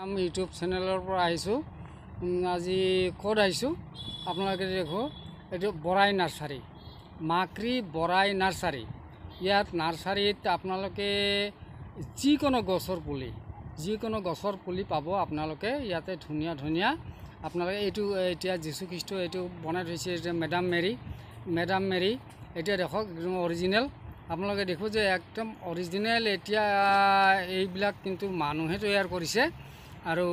আমি ইউটিউব চেনেলৰ পৰা আহিছোঁ। আজি ক'ত আহিছোঁ আপোনালোকে দেখো, এইটো বৰাই নাৰ্চাৰী, মাক্ৰী বৰাই নাৰ্চাৰী। ইয়াত নাৰ্চাৰীত আপোনালোকে যিকোনো গছৰ পুলি পাব। আপোনালোকে ইয়াতে ধুনীয়া ধুনীয়া আপোনালোকে এইটো এতিয়া যীশুখ্ৰীষ্ট এইটো বনাই থৈছে, এতিয়া মেডাম মেৰী এতিয়া দেখক একদম অৰিজিনেল। আপোনালোকে দেখো যে একদম অৰিজিনেল। এতিয়া এইবিলাক কিন্তু মানুহে তৈয়াৰ কৰিছে। আৰু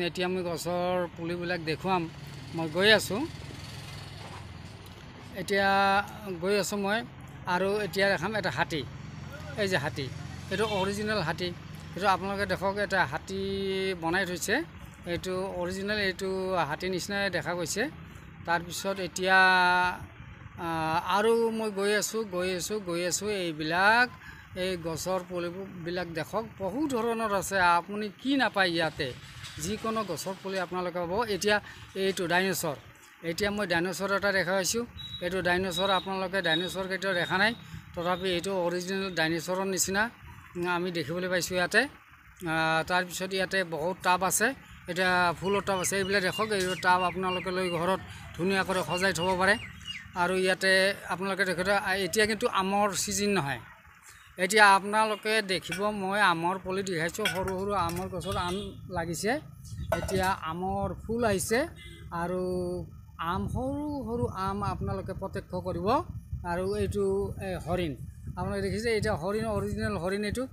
এতিয়া মই গছৰ পুলিবিলাক দেখুৱাম। মই গৈ আছোঁ মই। আৰু এতিয়া দেখাম এটা হাতী। এই যে হাতী, এইটো অৰিজিনেল হাতী। এইটো আপোনালোকে দেখক, এটা হাতী বনাই থৈছে, এইটো অৰিজিনেল। এইটো হাতী নিচিনাই দেখা গৈছে। তাৰপিছত এতিয়া আৰু মই গৈ আছোঁ। এইবিলাক এই গছৰ পুলিবিলাক দেখক, বহুত ধৰণৰ আছে। আপুনি কি নাপায় ইয়াতে, যিকোনো গছৰ পুলি আপোনালোকে পাব। এতিয়া এইটো ডাইন'ছৰ, এতিয়া মই ডাইন'ছৰ এটা দেখাইছোঁ। এইটো ডাইন'ছৰ, আপোনালোকে ডাইন'ছৰ কেতিয়াও দেখা নাই, তথাপি এইটো অৰিজিনেল ডাইন'ছৰৰ নিচিনা আমি দেখিবলৈ পাইছোঁ ইয়াতে। তাৰপিছত ইয়াতে বহুত টাব আছে, এতিয়া ফুলৰ টাব আছে। এইবিলাক দেখক, এই টাব আপোনালোকে লৈ ঘৰত ধুনীয়াকৈ সজাই থ'ব পাৰে। আৰু ইয়াতে আপোনালোকে দেখক, এতিয়া কিন্তু আমৰ ছিজন নহয়। এতিয়া আপোনালোকে দেখিব, মই আমৰ পুলি দেখাইছোঁ। সৰু সৰু আমৰ গছত আম লাগিছে। এতিয়া আমৰ ফুল আহিছে আৰু সৰু সৰু আম আপোনালোকে প্ৰত্যক্ষ কৰিব। আৰু এইটো হৰিণ আপোনালোকে দেখিছে, এতিয়া হৰিণ, অৰিজিনেল হৰিণ। এইটো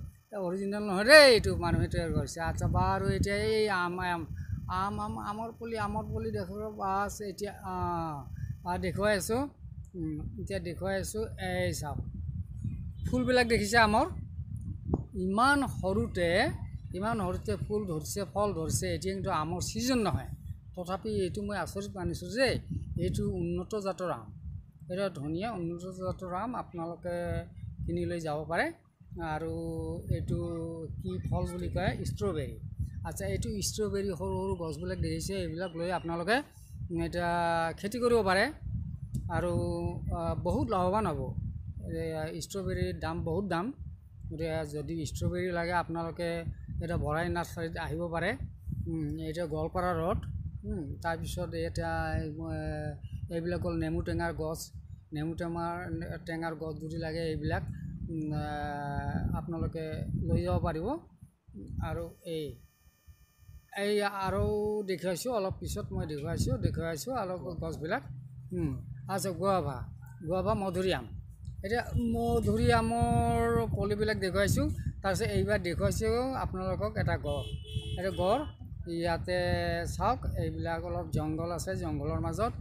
অৰিজিনেল নহয় দেই, এইটো মানুহে তৈয়াৰ কৰিছে। আচ্ছা, বাৰু এতিয়া এই আমৰ পুলি দেখিব। বাছ এতিয়া দেখুৱাই আছোঁ। এই চাওক, ফুলবিলাক দেখিছে আমৰ, ইমান সৰুতে ফুল ধৰিছে, ফল ধৰিছে। এতিয়া কিন্তু আমৰ ছিজন নহয়, তথাপি এইটো মই আচৰিত মানিছোঁ যে এইটো উন্নত জাতৰ আম। এইটো ধুনীয়া উন্নত জাতৰ আম, আপোনালোকে কিনি লৈ যাব পাৰে। আৰু এইটো কি ফল বুলি কয়, ষ্ট্ৰবেৰী। আচ্ছা, এইটো ষ্ট্ৰবেৰী সৰু সৰু গছবিলাক দেখিছে, এইবিলাক লৈ আপোনালোকে এতিয়া খেতি কৰিব পাৰে আৰু বহুত লাভৱান হ'ব। ষ্ট্ৰবেৰীৰ দাম বহুত দাম। গতিকে যদি ষ্ট্ৰবেৰী লাগে আপোনালোকে এতিয়া বৰাই নাৰ্চাৰীত আহিব পাৰে। এতিয়া গোৱালপাৰা ৰোড। তাৰপিছত এতিয়া এইবিলাক হ'ল নেমু টেঙাৰ গছ যদি লাগে, এইবিলাক আপোনালোকে লৈ যাব পাৰিব। আৰু আৰু দেখুৱাইছোঁ, অলপ পিছত মই দেখুৱাইছোঁ অলপ গছবিলাক। আচ্ছা, গুৱাভা মধুৰিআম। এতিয়া মধুৰিআমৰ পুলিবিলাক দেখুৱাইছোঁ। তাৰপিছত এইবাৰ দেখুৱাইছোঁ আপোনালোকক এটা গড়। এইটো গড়, ইয়াতে চাওক, এইবিলাক অলপ জংঘল আছে, জংঘলৰ মাজত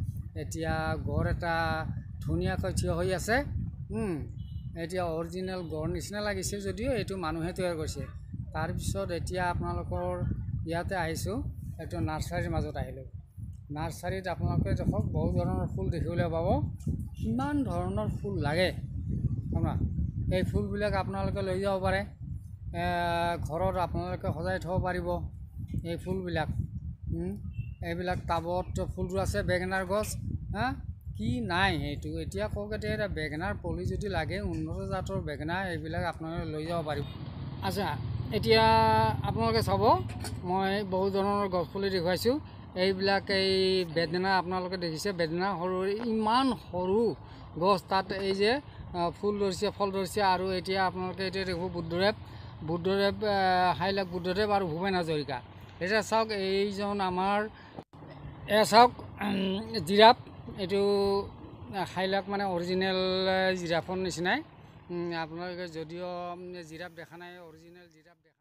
এতিয়া গড় এটা ধুনীয়াকৈ থিয় হৈ আছে। এতিয়া অৰিজিনেল গড় নিচিনা লাগিছে, যদিও এইটো মানুহে তৈয়াৰ কৰিছে। তাৰপিছত এতিয়া আপোনালোকৰ ইয়াতে আহিছোঁ, এইটো নাৰ্চাৰীৰ মাজত আহিলোঁ। নাৰ্চাৰীত আপোনালোকে দেখক, বহুত ধৰণৰ ফুল দেখিবলৈ পাব। কিমান ধৰণৰ ফুল লাগে আপোনাক, এই ফুলবিলাক আপোনালোকে লৈ যাব পাৰে। ঘৰত আপোনালোকে সজাই থ'ব পাৰিব এই ফুলবিলাক। এইবিলাক টাবত ফুলটো আছে, বেঙেনাৰ গছ। কি নাই এইটো, এতিয়া কওক, এতিয়া বেঙেনাৰ পুলি যদি লাগে, উন্নত জাতৰ বেঙেনা, এইবিলাক আপোনালোকে লৈ যাব পাৰিব। আচ্ছা, এতিয়া আপোনালোকে চাব, মই বহুত ধৰণৰ গছ পুলি দেখুৱাইছোঁ। এইবিলাক এই বেদনা আপোনালোকে দেখিছে, বেদনা সৰু, ইমান সৰু গছ, তাত এই যে ফুল ধৰিছে, ফল ধৰিছে। আৰু এতিয়া আপোনালোকে এতিয়া দেখিব বুদ্ধদেৱ, হাইলাক বুদ্ধদেৱ আৰু ভূপেন হাজৰিকা। এতিয়া চাওক, এইজন আমাৰ চাওক জিৰাফ। এইটো হাইলাক মানে অৰিজিনেল জিৰাফৰ নিচিনাই। আপোনালোকে যদিও জিৰাফ দেখা নাই, অৰিজিনেল জিৰাফ দেখা